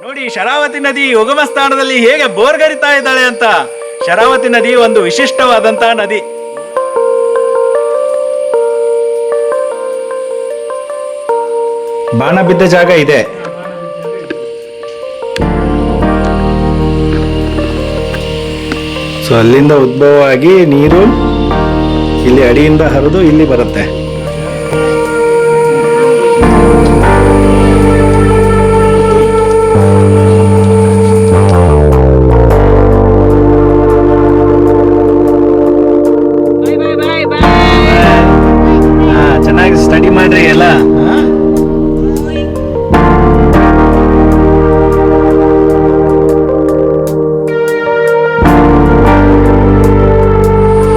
ನೋಡಿ ಶರಾವತಿ ನದಿ ಉಗಮ ಸ್ಥಾನದಲ್ಲಿ ಹೇಗೆ ಬೋರ್ಗರಿತಾ ಇದ್ದಾಳೆ ಅಂತ. ಶರಾವತಿ ನದಿ ಒಂದು ವಿಶಿಷ್ಟವಾದಂತಹ ನದಿ. ಬಾಣ ಬಿದ್ದ ಜಾಗ ಇದೆ. ಸೊ ಅಲ್ಲಿಂದ ಉದ್ಭವವಾಗಿ ನೀರು ಇಲ್ಲಿ ಅಡಿಯಿಂದ ಹರಿದು ಇಲ್ಲಿ ಬರುತ್ತೆ. ಚೆನ್ನಾಗಿ ಸ್ಟಡಿ ಮಾಡ್ರಿ ಎಲ್ಲ.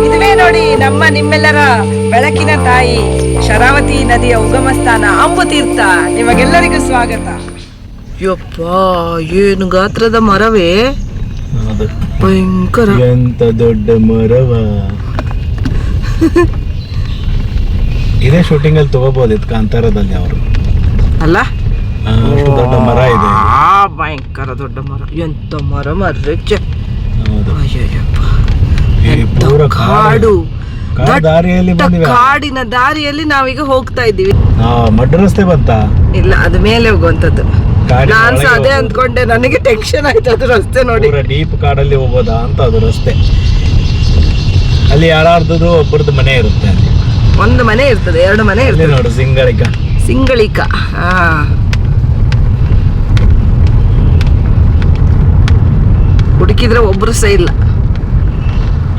ಇದುವೇ ನೋಡಿ ನಮ್ಮ ನಿಮ್ಮೆಲ್ಲರ ಬೆಳಕಿನ ತಾಯಿ ಶರಾವತಿ ನದಿಯ ಉಗಮ ಸ್ಥಾನ ಅಂಬುತೀರ್ಥ. ನಿಮಗೆಲ್ಲರಿಗೂ ಸ್ವಾಗತ. ಯಪ್ಪ, ಏನು ಗಾತ್ರದ ಮರವೇ, ಭಯಂಕರ. ಎಂತ ದೊಡ್ಡ ಮರವ. ಇದೇ ಶೂಟಿಂಗ್ ಅಲ್ಲಿ ತಗೋಬಹುದು ಕಾಂತಾರದಲ್ಲಿ ಅವರು ಅಲ್ಲ. ಅಷ್ಟು ದೊಡ್ಡ ಮರ ಇದೆ. ಭಯಂಕರ ದೊಡ್ಡ ಮರ. ಎಂತ ಮರ ಮರ್ರೆಚ್ಚ. ಕಾಡು, ದಾರಿಯಲ್ಲಿ ಕಾಡಿನ ದಾರಿಯಲ್ಲಿ ನಾವೀಗ ಹೋಗ್ತಾ ಇದ್ದೀವಿ. ಮಡ್ ರಸ್ತೆ ಬಂತ ಇಲ್ಲ, ಅದು ಮೇಲೆ ಹೋಗುವಂತದ್ದು. ನಾನ್ ಸಹ ಅದೇ ಅಂದ್ಕೊಂಡೆ, ನನಗೆ ಟೆನ್ಷನ್ ಆಯ್ತು ಅದು ರಸ್ತೆ ನೋಡಿ. ಡೀಪ್ ಕಾಡಲ್ಲಿ ಹೋಗೋದಾ ಅಂತ ಅದು ರಸ್ತೆ. ಅಲ್ಲಿ ಯಾರ್ದು ಒಬ್ಬರದ್ದು ಮನೆ ಇರುತ್ತೆ. ಒಂದು ಮನೆ ಇರ್ತದೆ, ಎರಡು ಮನೆ ಇರ್ತದೆ ನೋಡು. ಸಿಂಗಳಿಕ. ಹುಡುಕಿದ್ರೆ ಒಬ್ರು ಸಹ ಇಲ್ಲ.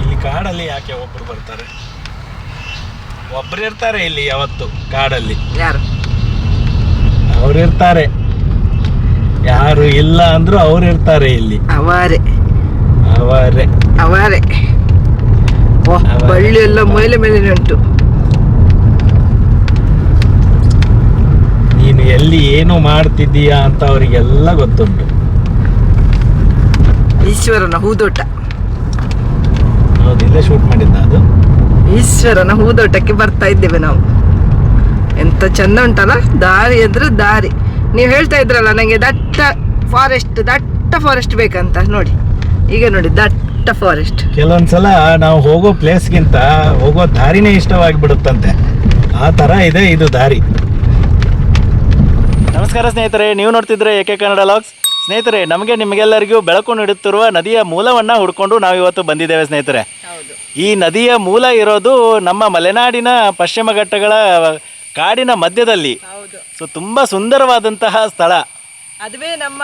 ಇಲ್ಲಿ ಕಾಡಲ್ಲಿ ಯಾಕೆ ಒಬ್ರು ಬರ್ತಾರೆ? ಒಬ್ರು ಇರ್ತಾರೆ ಇಲ್ಲಿ ಯಾವತ್ತು ಕಾಡಲ್ಲಿ. ಯಾರು? ಅವ್ರು ಇರ್ತಾರೆ. ಯಾರು ಇಲ್ಲ ಅಂದ್ರು ಅವ್ರು ಇರ್ತಾರೆ ಇಲ್ಲಿ. ಅವರೇ ಅವರೇ ಅವರೇ. ಬಳ್ಳಿ ಎಲ್ಲ ಮೇಲೆ ಮೇಲೆ ಉಂಟು. ನೀನು ಎಲ್ಲಿ ಏನು ಮಾಡ್ತಿದ್ದೀಯಾ ಅಂತ ಅವರಿಗೆಲ್ಲ ಗೊತ್ತುಂಟು. ಈಶ್ವರನ ಹೂದೋಟ. ಹೌದು, ಇಲ್ಲೇ ಶೂಟ್ ಮಾಡಿದ್ದ ಅದು. ಈಶ್ವರನ ಹೂದೋಟಕ್ಕೆ ಬರ್ತಾ ಇದ್ದೇವೆ ನಾವು. ಎಂತ ಚಂದ ಉಂಟಲ್ಲ ದಾರಿ ಅಂದ್ರೆ ದಾರಿ. ನೀವು ಹೇಳ್ತಾ ಇದ್ರಲ್ಲ ನಂಗೆ ದಟ್ಟ ಫಾರೆಸ್ಟ್ ಬೇಕಂತ. ನೋಡಿ ಈಗ ನೋಡಿ, ದಟ್ಟ ಫಾರೆಸ್ಟ್. ಕೆಲವೊಂದ್ಸಲ ನಾವು ಹೋಗೋ ಪ್ಲೇಸ್ಗಿಂತ ಹೋಗೋ ದಾರಿನೇ ಇಷ್ಟವಾಗಿ ಬಿಡುತ್ತಂತೆ. ಆ ತರ ಇದೆ ಇದು ದಾರಿ. ನಮಸ್ಕಾರ ಸ್ನೇಹಿತರೆ, ನೀವು ನೋಡ್ತಿದ್ರೆ ಏಕೆ ಕನ್ನಡ ಲಾಗ್ಸ್. ಸ್ನೇಹಿತರೆ, ನಿಮಗೆಲ್ಲರಿಗೂ ಬೆಳಕು ನೀಡುತ್ತಿರುವ ನದಿಯ ಮೂಲವನ್ನ ಹುಡ್ಕೊಂಡು ನಾವು ಇವತ್ತು ಬಂದಿದ್ದೇವೆ ಸ್ನೇಹಿತರೆ. ಈ ನದಿಯ ಮೂಲ ಇರೋದು ನಮ್ಮ ಮಲೆನಾಡಿನ ಪಶ್ಚಿಮ ಘಟ್ಟಗಳ ಕಾಡಿನ ಮಧ್ಯದಲ್ಲಿ. ಸೊ ತುಂಬಾ ಸುಂದರವಾದಂತಹ ಸ್ಥಳ. ಅದುವೇ ನಮ್ಮ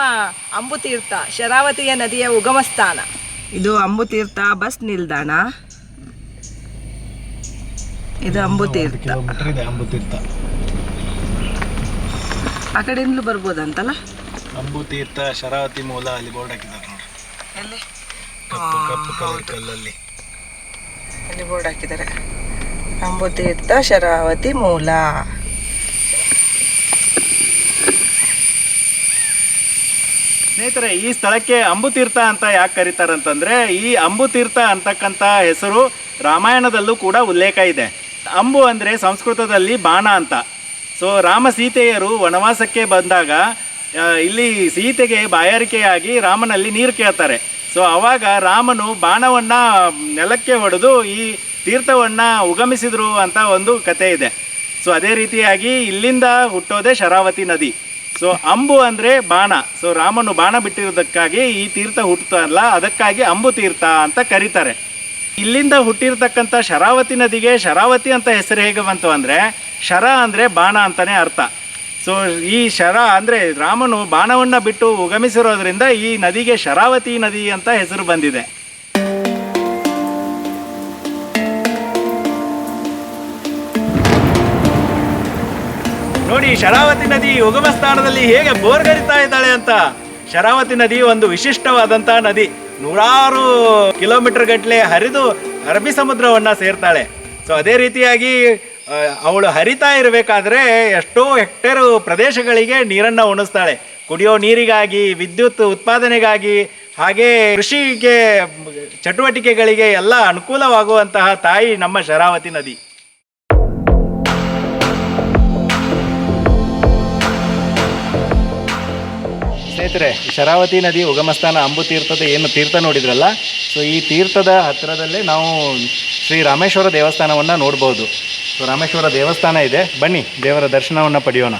ಅಂಬುತೀರ್ಥ, ಶರಾವತಿಯ ನದಿಯ ಉಗಮ ಸ್ಥಾನ. ಇದು ಅಂಬುತೀರ್ಥ ಬಸ್ ನಿಲ್ದಾಣ. ಇದು ಅಂಬುತೀರ್ಥ. ಆ ಕಡೆಯಿಂದಲೂ ಬರ್ಬೋದಂತಲ್ಲ. ಅಂಬುತೀರ್ಥ ಶರಾವತಿ ಮೂಲ ಅಲ್ಲಿ ಬೋರ್ಡ್ ಹಾಕಿದ್ದಾರೆ ನೋಡಿ. ಎಲ್ಲಿ? ಕಪ್ಪು ಕಲ್ಲಲ್ಲಿ ಅಲ್ಲಿ ಬೋರ್ಡ್ ಹಾಕಿದ್ದಾರೆ, ಅಂಬುತೀರ್ಥ ಶರಾವತಿ ಮೂಲ. ಸ್ನೇಹಿತರೆ, ಈ ಸ್ಥಳಕ್ಕೆ ಅಂಬುತೀರ್ಥ ಅಂತ ಯಾಕೆ ಕರೀತಾರಂತಂದ್ರೆ, ಈ ಅಂಬುತೀರ್ಥ ಅಂತಕ್ಕಂಥ ಹೆಸರು ರಾಮಾಯಣದಲ್ಲೂ ಕೂಡ ಉಲ್ಲೇಖ ಇದೆ. ಅಂಬು ಅಂದರೆ ಸಂಸ್ಕೃತದಲ್ಲಿ ಬಾಣ ಅಂತ. ಸೊ ರಾಮ ಸೀತೆಯರು ವನವಾಸಕ್ಕೆ ಬಂದಾಗ ಇಲ್ಲಿ ಸೀತೆಗೆ ಬಾಯಾರಿಕೆಯಾಗಿ ರಾಮನಲ್ಲಿ ನೀರು ಕೇಳ್ತಾರೆ. ಸೊ ಆವಾಗ ರಾಮನು ಬಾಣವನ್ನು ನೆಲಕ್ಕೆ ಹೊಡೆದು ಈ ತೀರ್ಥವನ್ನು ಉಗಮಿಸಿದರು ಅಂತ ಒಂದು ಕತೆ ಇದೆ. ಸೊ ಅದೇ ರೀತಿಯಾಗಿ ಇಲ್ಲಿಂದ ಹುಟ್ಟೋದೇ ಶರಾವತಿ ನದಿ. ಸೊ ಅಂಬು ಅಂದರೆ ಬಾಣ. ಸೊ ರಾಮನು ಬಾಣ ಬಿಟ್ಟಿರೋದಕ್ಕಾಗಿ ಈ ತೀರ್ಥ ಹುಟ್ಟುತ್ತಲ್ಲ, ಅದಕ್ಕಾಗಿ ಅಂಬು ತೀರ್ಥ ಅಂತ ಕರೀತಾರೆ. ಇಲ್ಲಿಂದ ಹುಟ್ಟಿರ್ತಕ್ಕಂಥ ಶರಾವತಿ ನದಿಗೆ ಶರಾವತಿ ಅಂತ ಹೆಸರು ಹೇಗೆ ಬಂತು ಅಂದರೆ, ಶರ ಅಂದರೆ ಬಾಣ ಅಂತಲೇ ಅರ್ಥ. ಸೊ ಈ ಶರ ಅಂದರೆ ರಾಮನು ಬಾಣವನ್ನು ಬಿಟ್ಟು ಉಗಮಿಸಿರೋದ್ರಿಂದ ಈ ನದಿಗೆ ಶರಾವತಿ ನದಿ ಅಂತ ಹೆಸರು ಬಂದಿದೆ. ನೋಡಿ ಶರಾವತಿ ನದಿ ಉಗಮ ಸ್ಥಾನದಲ್ಲಿ ಹೇಗೆ ಬೋರ್ಗರಿತಾ ಇದ್ದಾಳೆ ಅಂತ. ಶರಾವತಿ ನದಿ ಒಂದು ವಿಶಿಷ್ಟವಾದಂತಹ ನದಿ. 100 ಕಿಲೋಮೀಟರ್ ಗಟ್ಟಲೆ ಹರಿದು ಅರಬ್ಬಿ ಸಮುದ್ರವನ್ನು ಸೇರ್ತಾಳೆ. ಸೊ ಅದೇ ರೀತಿಯಾಗಿ ಅವಳು ಹರಿತಾ ಇರಬೇಕಾದ್ರೆ ಎಷ್ಟೋ ಹೆಕ್ಟೇರ್ ಪ್ರದೇಶಗಳಿಗೆ ನೀರನ್ನು ಉಣಿಸ್ತಾಳೆ. ಕುಡಿಯೋ ನೀರಿಗಾಗಿ, ವಿದ್ಯುತ್ ಉತ್ಪಾದನೆಗಾಗಿ, ಹಾಗೆ ಕೃಷಿಗೆ ಚಟುವಟಿಕೆಗಳಿಗೆ ಎಲ್ಲ ಅನುಕೂಲವಾಗುವಂತಹ ತಾಯಿ ನಮ್ಮ ಶರಾವತಿ ನದಿ. ಸ್ನೇಹಿತರೆ, ಶರಾವತಿ ನದಿ ಉಗಮಸ್ಥಾನ ಅಂಬು ತೀರ್ಥದ ಏನು ತೀರ್ಥ ನೋಡಿದ್ರಲ್ಲ, ಸೊ ಈ ತೀರ್ಥದ ಹತ್ತಿರದಲ್ಲೇ ನಾವು ಶ್ರೀ ರಾಮೇಶ್ವರ ದೇವಸ್ಥಾನವನ್ನು ನೋಡ್ಬೋದು. ಸೊ ರಾಮೇಶ್ವರ ದೇವಸ್ಥಾನ ಇದೆ, ಬನ್ನಿ ದೇವರ ದರ್ಶನವನ್ನು ಪಡೆಯೋಣ.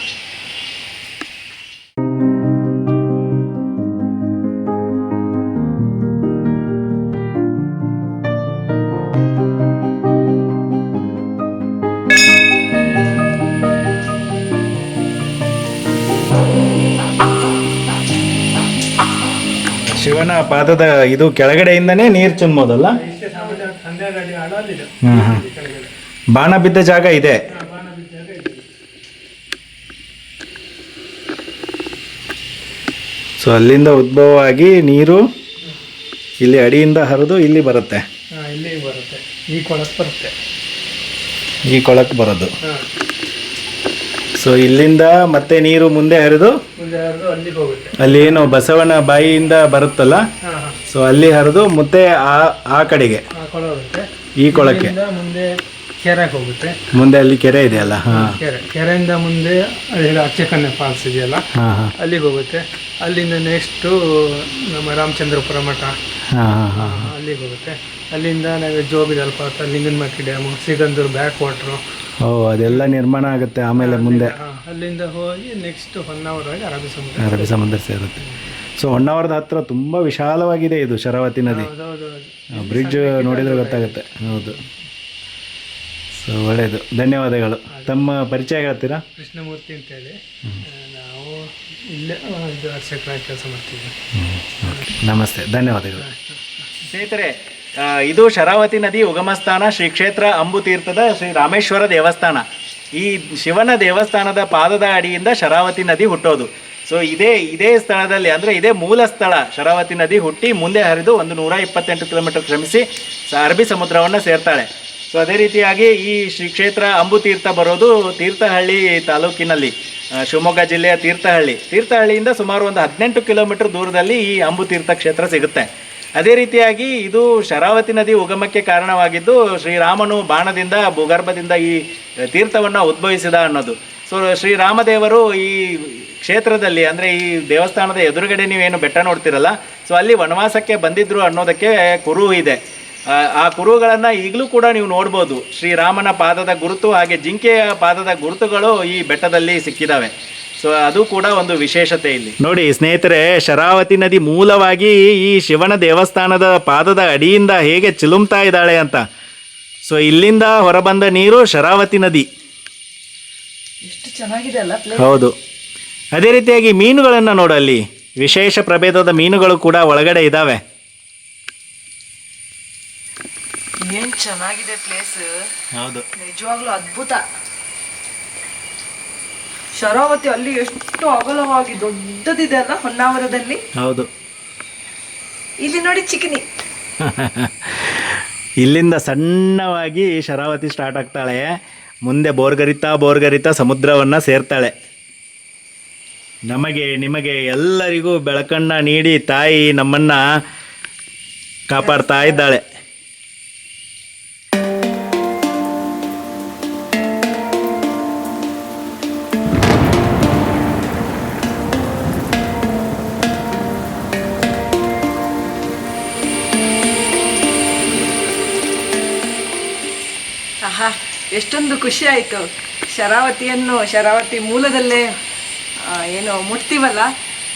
ಶಿವನ ಪಾದದ ಇದು ಕೆಳಗಡೆಯಿಂದನೇ ನೀರು ಚಿಮ್ಮೋದಲ್ಲ. ಬಾಣ ಬಿದ್ದ ಜಾಗ ಇದೆ. ಸೊ ಅಲ್ಲಿಂದ ಉದ್ಭವವಾಗಿ ನೀರು ಇಲ್ಲಿ ಅಡಿಯಿಂದ ಹರಿದು ಇಲ್ಲಿ ಬರುತ್ತೆ, ಈ ಕೊಳಕ್ಕೆ ಬರೋದು. ಸೊ ಇಲ್ಲಿಂದ ಮತ್ತೆ ನೀರು ಮುಂದೆ ಹರಿದು ಅಲ್ಲಿ ಏನು ಬಸವನ ಬಾಯಿಯಿಂದ ಬರುತ್ತಲ್ಲ, ಸೊ ಅಲ್ಲಿ ಹರಿದು ಮತ್ತೆ ಆ ಕಡೆಗೆ ಈ ಕೊಳಕ್ಕೆ ಮುಂದೆ ಕೆರೆಗೆ ಹೋಗುತ್ತೆ. ಮುಂದೆ ಅಲ್ಲಿ ಕೆರೆ ಇದೆಯಲ್ಲ, ಕೆರೆಯಿಂದ ಮುಂದೆ ಅಚ್ಚಕನ್ನೆ ಫಾಲ್ಸ್ ಇದೆಯಲ್ಲ, ಅಲ್ಲಿಗೆ ಹೋಗುತ್ತೆ. ಅಲ್ಲಿಂದ ನೆಕ್ಸ್ಟು ನಮ್ಮ ರಾಮಚಂದ್ರಪುರ ಮಠ, ಅಲ್ಲಿಗೆ ಹೋಗುತ್ತೆ. ಅಲ್ಲಿಂದ ನಾವು ಜೋಗ ಜಲಪಾತ, Linganamakki dam, Sigandur back water, ಅದೆಲ್ಲ ನಿರ್ಮಾಣ ಆಗುತ್ತೆ. ಆಮೇಲೆ ಮುಂದೆ ಅಲ್ಲಿಂದ ಹೋಗಿ ನೆಕ್ಸ್ಟ್ ಹೊನ್ನಾವರ ಅರಬ್ಬಿ ಸಮುದ್ರ ಸೇರುತ್ತೆ. ಸೊ ಹೊನ್ನಾವರದ ಹತ್ರ ತುಂಬ ವಿಶಾಲವಾಗಿದೆ ಇದು ಶರಾವತಿ ನದಿ. ಬ್ರಿಡ್ಜ್ ನೋಡಿದರೆ ಗೊತ್ತಾಗುತ್ತೆ. ಹೌದು. ಸೊ ಒಳ್ಳೆಯದು, ಧನ್ಯವಾದಗಳು. ತಮ್ಮ ಪರಿಚಯ ಹೇಳ್ತೀರಾ? ಕೃಷ್ಣಮೂರ್ತಿ ಅಂತೇಳಿ, ನಾವು ಇಲ್ಲೇ ಇದು ಅರ್ಚಕರಾಗಿ ಕೆಲಸ ಮಾಡ್ತೀವಿ. ನಮಸ್ತೆ, ಧನ್ಯವಾದಗಳು. ಸ್ನೇಹಿತರೆ, ಇದು ಶರಾವತಿ ನದಿ ಉಗಮಸ್ಥಾನ ಶ್ರೀ ಕ್ಷೇತ್ರ ಅಂಬು ತೀರ್ಥದ ಶ್ರೀ ರಾಮೇಶ್ವರ ದೇವಸ್ಥಾನ. ಈ ಶಿವನ ದೇವಸ್ಥಾನದ ಪಾದದ ಅಡಿಯಿಂದ ಶರಾವತಿ ನದಿ ಹುಟ್ಟೋದು. ಸೊ ಇದೇ ಸ್ಥಳದಲ್ಲಿ, ಅಂದರೆ ಇದೇ ಮೂಲ ಸ್ಥಳ. ಶರಾವತಿ ನದಿ ಹುಟ್ಟಿ ಮುಂದೆ ಹರಿದು ಒಂದು 128 ಕಿಲೋಮೀಟರ್ ಕ್ರಮಿಸಿ ಅರಬ್ಬಿ ಸಮುದ್ರವನ್ನು ಸೇರ್ತಾಳೆ. ಸೊ ಅದೇ ರೀತಿಯಾಗಿ ಈ ಶ್ರೀ ಕ್ಷೇತ್ರ ಅಂಬು ತೀರ್ಥ ಬರೋದು ತೀರ್ಥಹಳ್ಳಿ ತಾಲೂಕಿನಲ್ಲಿ, ಶಿವಮೊಗ್ಗ ಜಿಲ್ಲೆಯ ತೀರ್ಥಹಳ್ಳಿಯಿಂದ ಸುಮಾರು ಒಂದು 18 ಕಿಲೋಮೀಟರ್ ದೂರದಲ್ಲಿ ಈ ಅಂಬು ತೀರ್ಥ ಕ್ಷೇತ್ರ ಸಿಗುತ್ತೆ. ಅದೇ ರೀತಿಯಾಗಿ ಇದು ಶರಾವತಿ ನದಿ ಉಗಮಕ್ಕೆ ಕಾರಣವಾಗಿದ್ದು ಶ್ರೀರಾಮನು ಬಾಣದಿಂದ ಭೂಗರ್ಭದಿಂದ ಈ ತೀರ್ಥವನ್ನು ಉದ್ಭವಿಸಿದ ಅನ್ನೋದು. ಸೊ ಶ್ರೀರಾಮದೇವರು ಈ ಕ್ಷೇತ್ರದಲ್ಲಿ, ಅಂದರೆ ಈ ದೇವಸ್ಥಾನದ ಎದುರುಗಡೆ ನೀವೇನು ಬೆಟ್ಟ ನೋಡ್ತಿರಲ್ಲ, ಸೊ ಅಲ್ಲಿ ವನವಾಸಕ್ಕೆ ಬಂದಿದ್ರು ಅನ್ನೋದಕ್ಕೆ ಕುರು ಇದೆ. ಆ ಕುರುಗಳನ್ನು ಈಗಲೂ ಕೂಡ ನೀವು ನೋಡ್ಬೋದು. ಶ್ರೀರಾಮನ ಪಾದದ ಗುರುತು ಹಾಗೆ ಜಿಂಕೆಯ ಪಾದದ ಗುರುತುಗಳು ಈ ಬೆಟ್ಟದಲ್ಲಿ ಸಿಕ್ಕಿದ್ದಾವೆ. ಸೊ ಅದು ಕೂಡ ಒಂದು ವಿಶೇಷತೆ ಇಲ್ಲಿ. ನೋಡಿ ಸ್ನೇಹಿತರೆ, ಶರಾವತಿ ನದಿ ಮೂಲವಾಗಿ ಈ ಶಿವನ ದೇವಸ್ಥಾನದ ಪಾದದ ಅಡಿಯಿಂದ ಹೇಗೆ ಚಿಲುಮ್ತಾ ಇದ್ದಾಳೆ ಅಂತ. ಸೊ ಇಲ್ಲಿಂದ ಹೊರಬಂದ ನೀರು ಶರಾವತಿ ನದಿ. ಎಷ್ಟು ಚೆನ್ನಾಗಿದೆ ಅಲ್ಲ. ಹೌದು. ಅದೇ ರೀತಿಯಾಗಿ ಮೀನುಗಳನ್ನು ನೋಡು, ಅಲ್ಲಿ ವಿಶೇಷ ಪ್ರಭೇದದ ಮೀನುಗಳು ಕೂಡ ಒಳಗಡೆ ಇದ್ದಾವೆ. ಏನ್ ಚೆನ್ನಾಗಿದೆ ಪ್ಲೇಸ್. ಹೌದು, ನಿಜವಾಗ್ಲೂ ಅದ್ಭುತ. ಶರಾವತಿ ಅಲ್ಲಿ ಎಷ್ಟು ಅಗಲವಾಗಿ ದೊಡ್ಡದಿದೆ ಅಲ್ಲ ಹೊನ್ನಾವರದಲ್ಲಿ. ಹೌದು. ಇಲ್ಲಿ ನೋಡಿ ಚಿಕನಿ. ಇಲ್ಲಿಂದ ಸಣ್ಣವಾಗಿ ಶರಾವತಿ ಸ್ಟಾರ್ಟ್ ಆಗ್ತಾಳೆ, ಮುಂದೆ ಬೋರ್ಗರಿತಾ ಸಮುದ್ರವನ್ನು ಸೇರ್ತಾಳೆ. ನಮಗೆ ನಿಮಗೆ ಎಲ್ಲರಿಗೂ ಬೆಳಕನ್ನ ನೀಡಿ ತಾಯಿ ನಮ್ಮನ್ನು ಕಾಪಾಡ್ತಾ ಇದ್ದಾಳೆ. ಆಹಾ, ಎಷ್ಟೊಂದು ಖುಷಿ ಆಯಿತು. ಶರಾವತಿ ಮೂಲದಲ್ಲೇ ಏನು ಮುಟ್ತೀವಲ್ಲ,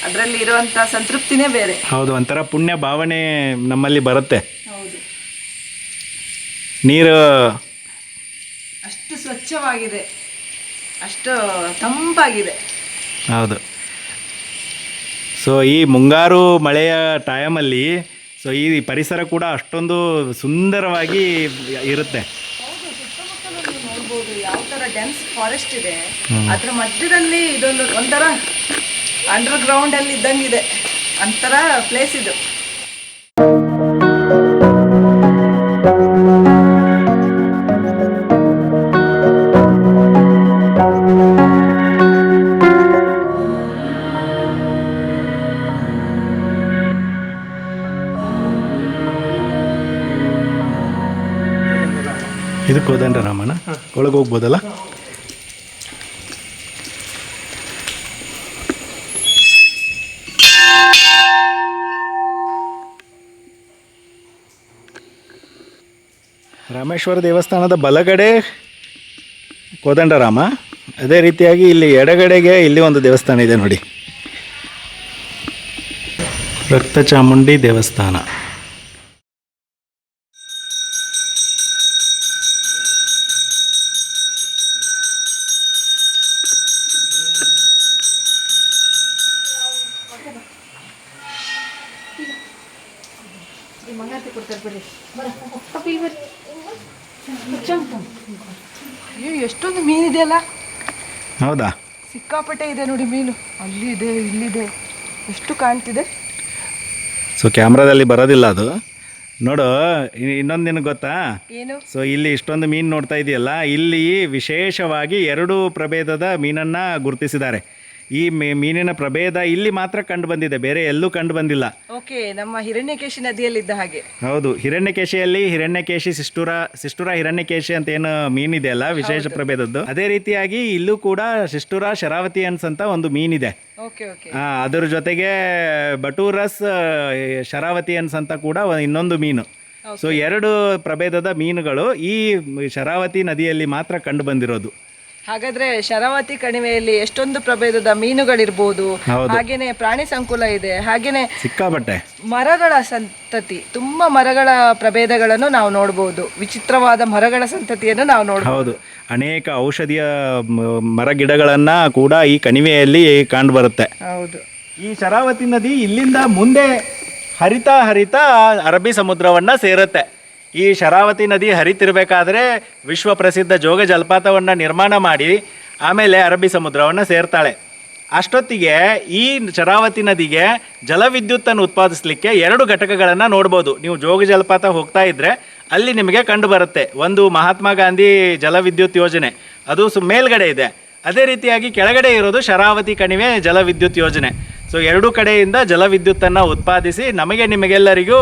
ಅದರಲ್ಲಿ ಇರುವಂಥ ಸಂತೃಪ್ತಿನೇ ಬೇರೆ. ಹೌದು, ಒಂಥರ ಪುಣ್ಯ ಭಾವನೆ ನಮ್ಮಲ್ಲಿ ಬರುತ್ತೆ. ಹೌದು, ನೀರು ಅಷ್ಟು ಸ್ವಚ್ಛವಾಗಿದೆ, ಅಷ್ಟು ತಂಪಾಗಿದೆ. ಹೌದು. ಸೊ ಈ ಮುಂಗಾರು ಮಳೆಯ ಟೈಮಲ್ಲಿ ಸೊ ಈ ಪರಿಸರ ಕೂಡ ಅಷ್ಟೊಂದು ಸುಂದರವಾಗಿ ಇರುತ್ತೆ. ನೋಡ್ಬೋದು ಯಾವ ಥರ ಡೆನ್ಸ್ ಫಾರೆಸ್ಟ್ ಇದೆ, ಅದ್ರ ಮಧ್ಯದಲ್ಲಿ ಇದೊಂದು ಒಂಥರ ಅಂಡರ್ ಗ್ರೌಂಡ್ ಅಲ್ಲಿ ಇದ್ದಂಗಿದೆ, ಒಂಥರ ಪ್ಲೇಸ್ ಇದು. ಇದು ಕೋದಂಡರಾಮನ ಒಳಗೆ ಹೋಗ್ಬೋದಲ್ಲ? ರಾಮೇಶ್ವರ ದೇವಸ್ಥಾನದ ಬಲಗಡೆ ಕೋದಂಡರಾಮ, ಅದೇ ರೀತಿಯಾಗಿ ಇಲ್ಲಿ ಎಡಗಡೆಗೆ ಇಲ್ಲಿ ಒಂದು ದೇವಸ್ಥಾನ ಇದೆ ನೋಡಿ, ರಕ್ತ ಚಾಮುಂಡಿ ದೇವಸ್ಥಾನ. ಎಷ್ಟೊಂದು ಮೀನಿದೆಯಲ್ಲ. ಹೌದಾ? ಸಿಕ್ಕಾಪಟ್ಟೆ ಇದೆ ನೋಡಿ ಮೀನು, ಅಲ್ಲಿದೆ ಇಲ್ಲಿದೆ, ಎಷ್ಟು ಕಾಣ್ತಿದೆ. ಸೊ ಕ್ಯಾಮ್ರಾದಲ್ಲಿ ಬರೋದಿಲ್ಲ ಅದು. ನೋಡು, ಇನ್ನೊಂದು ನಿನಗೆ ಗೊತ್ತಾ? ಏನು? ಸೊ ಇಲ್ಲಿ ಇಷ್ಟೊಂದು ಮೀನು ನೋಡ್ತಾ ಇದೆಯಲ್ಲ, ಇಲ್ಲಿ ವಿಶೇಷವಾಗಿ 2 ಪ್ರಭೇದದ ಮೀನನ್ನು ಗುರುತಿಸಿದ್ದಾರೆ. ಈ ಮೀನಿನ ಪ್ರಭೇದ ಇಲ್ಲಿ ಮಾತ್ರ ಕಂಡು ಬಂದಿದೆ, ಬೇರೆ ಎಲ್ಲೂ ಕಂಡು ಬಂದಿಲ್ಲ. ಓಕೆ, ನಮ್ಮ ಹಿರಣ್ಯಕೇಶಿ ನದಿಯಲ್ಲಿದ್ದ ಹಾಗೆ. ಹೌದು, ಹಿರಣ್ಯಕೇಶಿಯಲ್ಲಿ ಹಿರಣ್ಯಕೇಶಿ ಸಿಸ್ಟುರ ಹಿರಣ್ಯಕೇಶಿ ಅಂತ ಏನು ಮೀನಿದೆ ಅಲ್ಲ, ವಿಶೇಷ ಪ್ರಭೇದದ್ದು, ಅದೇ ರೀತಿಯಾಗಿ ಇಲ್ಲೂ ಕೂಡ ಸಿಸ್ಟುರ ಶರಾವತಿಯನ್ಸ್ ಅಂತ ಒಂದು ಮೀನಿದೆ. Okay okay. ಅದರ ಜೊತೆಗೆ ಬಟೂರಸ್ ಶರಾವತಿಯನ್ಸ್ ಅಂತ ಕೂಡ ಇನ್ನೊಂದು ಮೀನು. ಸೊ 2 ಪ್ರಭೇದದ ಮೀನುಗಳು ಈ ಶರಾವತಿ ನದಿಯಲ್ಲಿ ಮಾತ್ರ ಕಂಡು ಬಂದಿರೋದು. ಹಾಗಾದ್ರೆ ಶರಾವತಿ ಕಣಿವೆಯಲ್ಲಿ ಎಷ್ಟೊಂದು ಪ್ರಭೇದದ ಮೀನುಗಳಿರ್ಬೋದು, ಹಾಗೇನೆ ಪ್ರಾಣಿ ಸಂಕುಲ ಇದೆ, ಹಾಗೇನೆ ಸಿಕ್ಕಾಪಟ್ಟೆ ಮರಗಳ ಸಂತತಿ, ತುಂಬಾ ಮರಗಳ ಪ್ರಭೇದಗಳನ್ನು ನಾವು ನೋಡಬಹುದು. ವಿಚಿತ್ರವಾದ ಮರಗಳ ಸಂತತಿಯನ್ನು ನಾವು ನೋಡಬಹುದು. ಹೌದು, ಅನೇಕ ಔಷಧೀಯ ಮರ ಗಿಡಗಳನ್ನ ಕೂಡ ಈ ಕಣಿವೆಯಲ್ಲಿ ಕಂಡು ಬರುತ್ತೆ. ಹೌದು. ಈ ಶರಾವತಿ ನದಿ ಇಲ್ಲಿಂದ ಮುಂದೆ ಹರಿತಾ ಹರಿತಾ ಅರಬ್ಬಿ ಸಮುದ್ರವನ್ನ ಸೇರುತ್ತೆ. ಈ ಶರಾವತಿ ನದಿ ಹರಿತಿರ್ಬೇಕಾದ್ರೆ ವಿಶ್ವ ಪ್ರಸಿದ್ಧ ಜೋಗ ಜಲಪಾತವನ್ನು ನಿರ್ಮಾಣ ಮಾಡಿ ಆಮೇಲೆ ಅರಬ್ಬಿ ಸಮುದ್ರವನ್ನು ಸೇರ್ತಾಳೆ. ಅಷ್ಟೊತ್ತಿಗೆ ಈ ಶರಾವತಿ ನದಿಗೆ ಜಲವಿದ್ಯುತ್ತನ್ನು ಉತ್ಪಾದಿಸಲಿಕ್ಕೆ 2 ಘಟಕಗಳನ್ನು ನೋಡ್ಬೋದು. ನೀವು ಜೋಗ ಜಲಪಾತ ಹೋಗ್ತಾ ಇದ್ದರೆ ಅಲ್ಲಿ ನಿಮಗೆ ಕಂಡು ಬರುತ್ತೆ. ಒಂದು ಮಹಾತ್ಮ ಗಾಂಧಿ ಜಲವಿದ್ಯುತ್ ಯೋಜನೆ, ಅದು ಮೇಲ್ಗಡೆ ಇದೆ. ಅದೇ ರೀತಿಯಾಗಿ ಕೆಳಗಡೆ ಇರೋದು ಶರಾವತಿ ಕಣಿವೆ ಜಲವಿದ್ಯುತ್ ಯೋಜನೆ. ಸೊ 2 ಕಡೆಯಿಂದ ಜಲವಿದ್ಯುತ್ತನ್ನು ಉತ್ಪಾದಿಸಿ ನಿಮಗೆಲ್ಲರಿಗೂ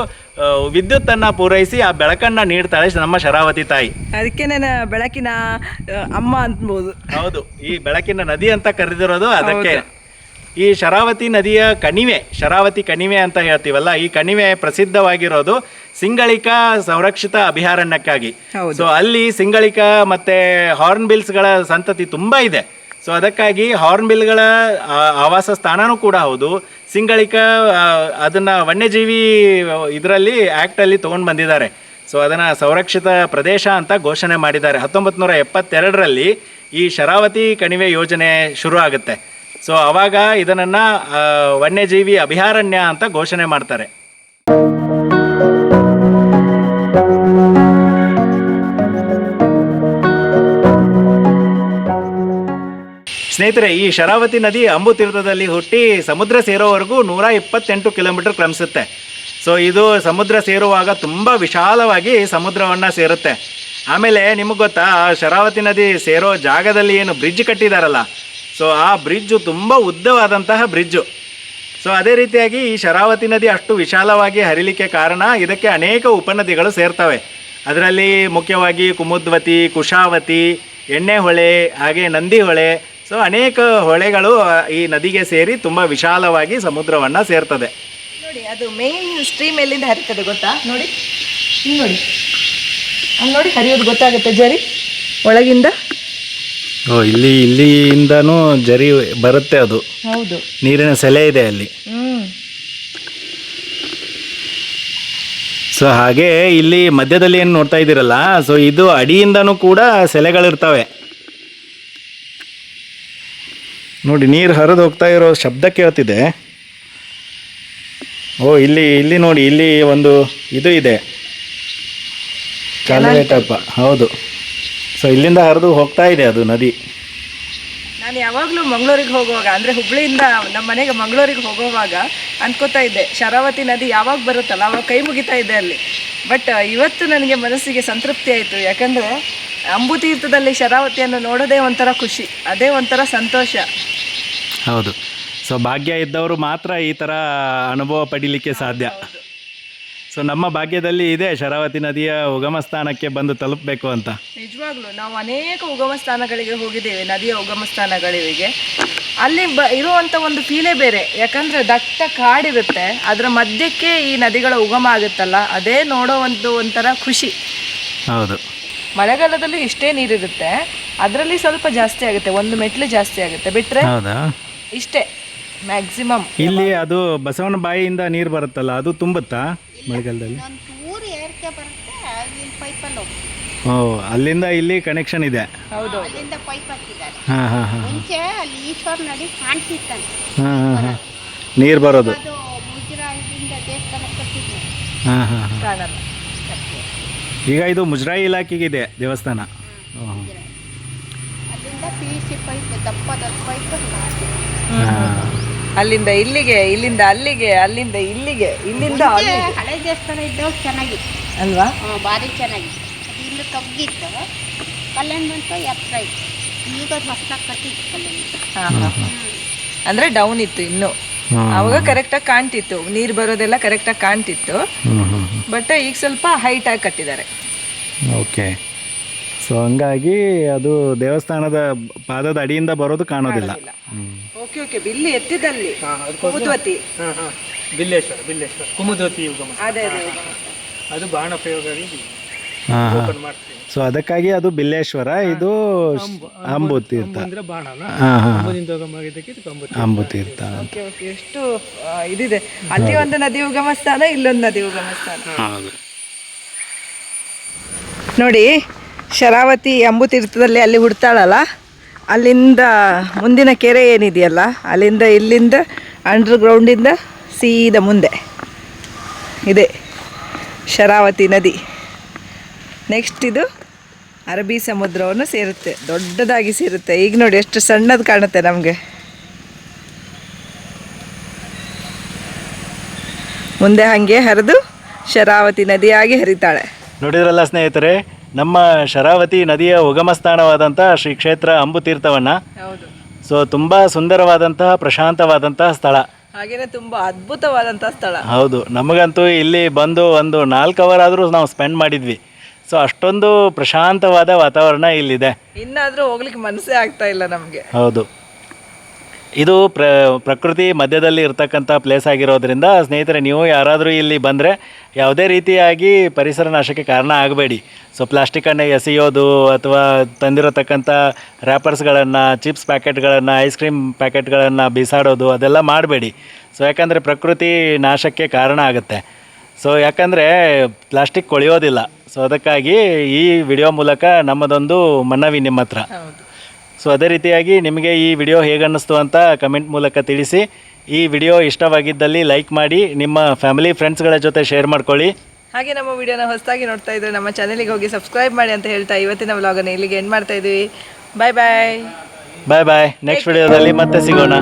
ವಿದ್ಯುತ್ತನ್ನು ಪೂರೈಸಿ ಆ ಬೆಳಕನ್ನು ನೀಡ್ತಾಳೆ ನಮ್ಮ ಶರಾವತಿ ತಾಯಿ. ಅದಕ್ಕೆ ನಾನು ಬೆಳಕಿನ ಅಮ್ಮ ಅನ್ಬೋದು. ಹೌದು, ಈ ಬೆಳಕಿನ ನದಿ ಅಂತ ಕರೆದಿರೋದು ಅದಕ್ಕೆ. ಈ ಶರಾವತಿ ನದಿಯ ಕಣಿವೆ, ಶರಾವತಿ ಕಣಿವೆ ಅಂತ ಹೇಳ್ತೀವಲ್ಲ, ಈ ಕಣಿವೆ ಪ್ರಸಿದ್ಧವಾಗಿರೋದು ಸಿಂಗಳಿಕ ಸಂರಕ್ಷಿತ ಅಭಯಾರಣ್ಯಕ್ಕಾಗಿ. ಸೊ ಅಲ್ಲಿ ಸಿಂಗಳಿಕ ಮತ್ತೆ ಹಾರ್ನ್ಬಿಲ್ಸ್ಗಳ ಸಂತತಿ ತುಂಬಾ ಇದೆ. ಸೊ ಅದಕ್ಕಾಗಿ ಹಾರ್ನ್ಬಿಲ್ಗಳ ಆವಾಸ ಸ್ಥಾನನೂ ಕೂಡ ಹೌದು. ಸಿಂಗಳಿಕ ಅದನ್ನು ವನ್ಯಜೀವಿ ಇದರಲ್ಲಿ ಆ್ಯಕ್ಟಲ್ಲಿ ತೊಗೊಂಡು ಬಂದಿದ್ದಾರೆ. ಸೊ ಅದನ್ನು ಸಂರಕ್ಷಿತ ಪ್ರದೇಶ ಅಂತ ಘೋಷಣೆ ಮಾಡಿದ್ದಾರೆ. 1972ರಲ್ಲಿ ಈ ಶರಾವತಿ ಕಣಿವೆ ಯೋಜನೆ ಶುರು ಆಗುತ್ತೆ. ಸೊ ಆವಾಗ ಇದನ್ನು ವನ್ಯಜೀವಿ ಅಭಯಾರಣ್ಯ ಅಂತ ಘೋಷಣೆ ಮಾಡ್ತಾರೆ. ಸ್ನೇಹಿತರೆ, ಈ ಶರಾವತಿ ನದಿ ಅಂಬು ತೀರ್ಥದಲ್ಲಿ ಹುಟ್ಟಿ ಸಮುದ್ರ ಸೇರೋವರೆಗೂ 128 ಕಿಲೋಮೀಟರ್ ಕ್ರಮಿಸುತ್ತೆ. ಸೊ ಇದು ಸಮುದ್ರ ಸೇರುವಾಗ ತುಂಬ ವಿಶಾಲವಾಗಿ ಸಮುದ್ರವನ್ನು ಸೇರುತ್ತೆ. ಆಮೇಲೆ ನಿಮಗೆ ಗೊತ್ತಾ, ಶರಾವತಿ ನದಿ ಸೇರೋ ಜಾಗದಲ್ಲಿ ಏನು ಬ್ರಿಡ್ಜ್ ಕಟ್ಟಿದಾರಲ್ಲ, ಸೊ ಆ ಬ್ರಿಡ್ಜು ತುಂಬ ಉದ್ದವಾದಂತಹ ಬ್ರಿಡ್ಜು. ಸೊ ಅದೇ ರೀತಿಯಾಗಿ ಈ ಶರಾವತಿ ನದಿ ಅಷ್ಟು ವಿಶಾಲವಾಗಿ ಹರಿಲಿಕ್ಕೆ ಕಾರಣ ಇದಕ್ಕೆ ಅನೇಕ ಉಪನದಿಗಳು ಸೇರ್ತವೆ. ಅದರಲ್ಲಿ ಮುಖ್ಯವಾಗಿ ಕುಮುದ್ವತಿ, ಕುಶಾವತಿ, ಎಣ್ಣೆಹೊಳೆ, ಹಾಗೆ ನಂದಿಹೊಳೆ. ಸೊ ಅನೇಕ ಹೊಳೆಗಳು ಈ ನದಿಗೆ ಸೇರಿ ತುಂಬ ವಿಶಾಲವಾಗಿ ಸಮುದ್ರವನ್ನು ಸೇರ್ತದೆ. ನೋಡಿ, ಅದು ಮೇನ್ ಸ್ಟ್ರೀಮ್ ಎಲ್ಲಿಂದ ಹರಿತದೆ ಗೊತ್ತಾ? ನೋಡಿ, ನೋಡಿ, ಅಲ್ಲಿ ನೋಡಿ ಹರಿಯೋದು ಗೊತ್ತಾಗುತ್ತೆ ಜರಿ ಒಳಗಿಂದ. ಇಲ್ಲಿಂದನೂ ಜರಿ ಬರುತ್ತೆ, ಅದು ಹೌದು, ನೀರಿನ ಸೆಲೆ ಇದೆ ಅಲ್ಲಿ. ಸೊ ಹಾಗೆ ಇಲ್ಲಿ ಮಧ್ಯದಲ್ಲಿ ಏನು ನೋಡ್ತಾ ಇದ್ದೀರಲ್ಲ, ಸೊ ಇದು ಅಡಿಯಿಂದನೂ ಕೂಡ ಸೆಲೆಗಳಿರ್ತವೆ. ನೋಡಿ, ನೀರು ಹರಿದು ಹೋಗ್ತಾ ಇರೋ ಶಬ್ದ ಕೇಳ್ತಿದೆ. ಇಲ್ಲಿ ನೋಡಿ, ಇಲ್ಲಿ ಒಂದು ಇದು ಇದೆ, ಕಾಲುವೆ ಟೈಪ್. ಹೌದು. ಸೊ ಇಲ್ಲಿಂದ ಹರಿದು ಹೋಗ್ತಾ ಇದೆ ಅದು ನದಿ. ನಾನು ಯಾವಾಗಲೂ ಮಂಗಳೂರಿಗೆ ಹೋಗುವಾಗ, ಅಂದರೆ ಹುಬ್ಳಿಯಿಂದ ನಮ್ಮ ಮನೆಗೆ ಮಂಗಳೂರಿಗೆ ಹೋಗುವಾಗ ಅನ್ಕೋತಾ ಇದ್ದೆ, ಶರಾವತಿ ನದಿ ಯಾವಾಗ ಬರುತ್ತಲ್ಲ ಅವಾಗ ಕೈ ಮುಗಿತಾ ಇದ್ದೆ ಅಲ್ಲಿ. ಬಟ್ ಇವತ್ತು ನನಗೆ ಮನಸ್ಸಿಗೆ ಸಂತೃಪ್ತಿ ಆಯಿತು. ಯಾಕಂದರೆ ಅಂಬು ತೀರ್ಥದಲ್ಲಿ ಶರಾವತಿಯನ್ನು ನೋಡೋದೇ ಒಂಥರ ಖುಷಿ, ಅದೇ ಒಂಥರ ಸಂತೋಷ. ಹೌದು. ಸೊ ಭಾಗ್ಯ ಇದ್ದವರು ಮಾತ್ರ ಈ ಥರ ಅನುಭವ ಪಡೀಲಿಕ್ಕೆ ಸಾಧ್ಯ. ಸೊ ನಮ್ಮ ಭಾಗ್ಯದಲ್ಲಿ ಇದೆ ಶರಾವತಿ ನದಿಯ ಉಗಮ ಸ್ಥಾನಕ್ಕೆ ಬಂದು ತಲುಪಬೇಕು ಅಂತ. ನಿಜವಾಗ್ಲೂ ನಾವು ಅನೇಕ ಉಗಮ ಸ್ಥಾನಗಳಿಗೆ ಹೋಗಿದ್ದೇವೆ, ನದಿಯ ಉಗಮ ಸ್ಥಾನಗಳಿಗೆ. ಅಲ್ಲಿ ಇರುವಂಥ ಒಂದು ಫೀಲೇ ಬೇರೆ. ಯಾಕಂದರೆ ದಟ್ಟ ಕಾಡಿರುತ್ತೆ, ಅದರ ಮಧ್ಯಕ್ಕೆ ಈ ನದಿಗಳ ಉಗಮ ಆಗುತ್ತಲ್ಲ, ಅದೇ ನೋಡೋ ಒಂಥರ ಖುಷಿ. ಹೌದು. ಮಳೆಗಾಲದಲ್ಲಿ ಇಷ್ಟೇ ನೀರಿರುತ್ತೆ, ಅದರಲ್ಲಿ ಸ್ವಲ್ಪ ಜಾಸ್ತಿ ಆಗುತ್ತೆ, 1 ಮೆಟ್ಲು ಜಾಸ್ತಿ ಆಗುತ್ತೆ, ಬಿಟ್ಟರೆ ಹೌದಾ? ಇಷ್ಟೇ ಮ್ಯಾಕ್ಸಿಮಮ್. ಇಲ್ಲಿ ಅದು ಬಸವನ ಬಾಯಿಯಿಂದ ನೀರು ಬರುತ್ತಲ್ಲ, ಅದು ತುಂಬುತ್ತಾ ಮಳೆಗಾಲದಲ್ಲಿ? ಓ, ಅಲ್ಲಿಂದ ಇಲ್ಲಿ ಕನೆಕ್ಷನ್ ಇದೆ. ಹೌದು. ಹಾಂ ಹಾಂ ಹಾಂ ಮುಂಚೆ ಅಲ್ಲಿ ಈಶ್ವರ ನದಿ ಕಾಣ್ತಿತ್ತಂತೆ. ಹಾಂ ಹಾಂ ಹಾಂ ನೀರು ಬರೋದು. ಅದು ಮುಜರಾಯಿದಿಂದ ದೇವಸ್ಥಾನ ಕಟ್ಟಿದ್ರು. ಹಾಂ ಹಾಂ ಹಾಂ ಕಾಣಲ್ಲ. ಈಗ ಇದು ಮುಜರಾಯಿ ಇಲಾಖೆಗಿದೆ ದೇವಸ್ಥಾನ. ಹಾಂ ಅಲ್ಲಿಂದ PVC ಪೈಪ್, ದಪ್ಪದ ಪೈಪ್ ಅಲ್ಲಿಂದ ಇಲ್ಲಿಗೆ, ಇಲ್ಲಿಂದ ಅಲ್ಲಿಗೆ, ಅಲ್ಲಿಂದ ಇಲ್ಲಿಗೆ, ಇಲ್ಲಿಂದ ಅಲ್ಲಿಗೆ. ಹಳೆ ದೇವಸ್ಥಾನ ಇದ್ದವು ಚೆನ್ನಾಗಿತ್ತು ಅಲ್ವಾ? ಭಾರಿ ಚೆನ್ನಾಗಿತ್ತು. ಅದು ಇಲ್ಲೂ ತಗ್ಗಿತ್ತು, ಕಲ್ಯಾಣ ಬಂತು, ಎತ್ತರ ಇತ್ತು. ಈಗ ಹೊಸ್ದಾಗಿ ಕಟ್ಟಿತ್ತು ಕಲ್ಯಾಣ. ಅಂದ್ರೆ ಡೌನ್ ಇತ್ತು ಇನ್ನು. ಅವಾಗ ಕರೆಕ್ಟಾಗಿ ಕಾಣ್ತಿತ್ತು, ನೀರು ಬರೋದೆಲ್ಲ ಕರೆಕ್ಟಾಗಿ ಕಾಣ್ತಿತ್ತು. ಬಟ್ ಈಗ ಸ್ವಲ್ಪ ಹೈಟಾಗಿ ಕಟ್ಟಿದ್ದಾರೆ. ಓಕೆ. ಸೊ ಹಂಗಾಗಿ ಅದು ದೇವಸ್ಥಾನದ ಪಾದದ ಅಡಿಯಿಂದ ಬರೋದು ಕಾಣೋದಿಲ್ಲ. Okay okay. ಬಿಲ್ಲಿ ಎತ್ತಿದಲ್ಲಿ ಕುಮುದ್ವತಿ. ಬಿಲ್ಲೇಶ್ವರ ಕುಮುದ್ವತಿ ಯುಗಮ, ಅದೇ ಅದೇ. ಅದು ಬಾಣ ಪ್ರಯೋಗ ಹಾಂ ಹಾಂ. ಓಪನ್ ಮಾಡ್ತೀವಿ. ಸೊ ಅದಕ್ಕಾಗಿ ಅದು ಬಿಲ್ಲೇಶ್ವರ, ಇದು ಅಂಬು ತೀರ್ಥ. ಅಂದ್ರೆ ಬಾಣನ ಹಾಂ ಹಾಂ ಅಂಬುದಿಂದ ಉಗಮ ಆಗಿದ್ದಕ್ಕೆ ಇದು ಅಂಬು ತೀರ್ಥ. Okay okay. ಎಷ್ಟು ಇದಿದೆ. ಅಲ್ಲಿ ಒಂದು ನದಿ ಉಗಮ ಸ್ಥಾನ, ಇಲ್ಲೊಂದು ನದಿ ಉಗಮ ಸ್ಥಾನ. ಹೌದು. ನೋಡಿ, ಶರಾವತಿ ಅಂಬು ತೀರ್ಥದಲ್ಲಿ ಅಲ್ಲಿ ಹುಡ್ತಾಳಲ್ಲ, ಅಲ್ಲಿಂದ ಮುಂದಿನ ಕೆರೆ ಏನಿದೆಯಲ್ಲ, ಅಲ್ಲಿಂದ ಇಲ್ಲಿಂದ ಅಂಡರ್ಗ್ರೌಂಡಿಂದ ಸೀದಾ ಮುಂದೆ ಇದೆ ಶರಾವತಿ ನದಿ. ನೆಕ್ಸ್ಟ್ ಇದು ಅರಬ್ಬಿ ಸಮುದ್ರವನ್ನು ಸೇರುತ್ತೆ, ದೊಡ್ಡದಾಗಿ ಸೇರುತ್ತೆ. ಈಗ ನೋಡಿ ಎಷ್ಟು ಸಣ್ಣದು ಕಾಣುತ್ತೆ ನಮಗೆ. ಮುಂದೆ ಹಾಗೆ ಹರಿದು ಶರಾವತಿ ನದಿಯಾಗಿ ಹರಿತಾಳೆ. ನೋಡಿದ್ರಲ್ಲ ಸ್ನೇಹಿತರೆ, ನಮ್ಮ ಶರಾವತಿ ನದಿಯ ಉಗಮ ಸ್ಥಾನವಾದಂಥ ಶ್ರೀ ಕ್ಷೇತ್ರ ಅಂಬು ತೀರ್ಥವನ್ನು. ಹೌದು. ಸೊ ತುಂಬ ಸುಂದರವಾದಂತಹ ಪ್ರಶಾಂತವಾದಂತಹ ಸ್ಥಳ. ಹಾಗೇನೆ ತುಂಬ ಅದ್ಭುತವಾದಂಥ ಸ್ಥಳ. ಹೌದು, ನಮಗಂತೂ ಇಲ್ಲಿ ಬಂದು ಒಂದು 4 ಅವರ್ ಆದರೂ ನಾವು ಸ್ಪೆಂಡ್ ಮಾಡಿದ್ವಿ. ಸೊ ಅಷ್ಟೊಂದು ಪ್ರಶಾಂತವಾದ ವಾತಾವರಣ ಇಲ್ಲಿದೆ. ಇನ್ನಾದರೂ ಹೋಗ್ಲಿಕ್ಕೆ ಮನಸ್ಸೇ ಆಗ್ತಾ ಇಲ್ಲ ನಮಗೆ. ಹೌದು, ಇದು ಪ್ರಕೃತಿ ಮಧ್ಯದಲ್ಲಿ ಇರ್ತಕ್ಕಂಥ ಪ್ಲೇಸ್ ಆಗಿರೋದ್ರಿಂದ ಸ್ನೇಹಿತರೆ, ನೀವು ಯಾರಾದರೂ ಇಲ್ಲಿ ಬಂದರೆ ಯಾವುದೇ ರೀತಿಯಾಗಿ ಪರಿಸರ ನಾಶಕ್ಕೆ ಕಾರಣ ಆಗಬೇಡಿ. ಸೊ ಪ್ಲಾಸ್ಟಿಕ್ಕನ್ನು ಎಸೆಯೋದು ಅಥವಾ ತಂದಿರತಕ್ಕಂಥ ರ್ಯಾಪರ್ಸ್ಗಳನ್ನು, ಚಿಪ್ಸ್ ಪ್ಯಾಕೆಟ್ಗಳನ್ನು, ಐಸ್ ಕ್ರೀಮ್ ಪ್ಯಾಕೆಟ್ಗಳನ್ನು ಬಿಸಾಡೋದು ಅದೆಲ್ಲ ಮಾಡಬೇಡಿ. ಸೊ ಯಾಕಂದರೆ ಪ್ರಕೃತಿ ನಾಶಕ್ಕೆ ಕಾರಣ ಆಗುತ್ತೆ. ಸೊ ಯಾಕಂದರೆ ಪ್ಲಾಸ್ಟಿಕ್ ಕೊಳೆಯೋದಿಲ್ಲ. ಸೊ ಅದಕ್ಕಾಗಿ ಈ ವಿಡಿಯೋ ಮೂಲಕ ನಮ್ಮದೊಂದು ಮನವಿ ನಿಮ್ಮ ಹತ್ರ. ಸೊ ಅದೇ ರೀತಿಯಾಗಿ ನಿಮಗೆ ಈ ವಿಡಿಯೋ ಹೇಗನ್ನಿಸ್ತು ಅಂತ ಕಮೆಂಟ್ ಮೂಲಕ ತಿಳಿಸಿ. ಈ ವಿಡಿಯೋ ಇಷ್ಟವಾಗಿದ್ದಲ್ಲಿ ಲೈಕ್ ಮಾಡಿ, ನಿಮ್ಮ ಫ್ಯಾಮಿಲಿ ಫ್ರೆಂಡ್ಸ್ಗಳ ಜೊತೆ ಶೇರ್ ಮಾಡ್ಕೊಳ್ಳಿ. ಹಾಗೆ ನಮ್ಮ ವಿಡಿಯೋನ ಹೊಸದಾಗಿ ನೋಡ್ತಾ ಇದ್ರೆ ನಮ್ಮ ಚಾನೆಲಿಗೆ ಹೋಗಿ ಸಬ್ಸ್ಕ್ರೈಬ್ ಮಾಡಿ ಅಂತ ಹೇಳ್ತಾ ಇವತ್ತಿನ ವ್ಲಾಗನ್ನು ಇಲ್ಲಿಗೆ ಎಂಡ್ ಮಾಡ್ತಾ ಇದ್ದೀವಿ. ಬಾಯ್ ಬಾಯ್. ಬಾಯ್ ಬಾಯ್. ನೆಕ್ಸ್ಟ್ ವಿಡಿಯೋದಲ್ಲಿ ಮತ್ತೆ ಸಿಗೋಣ.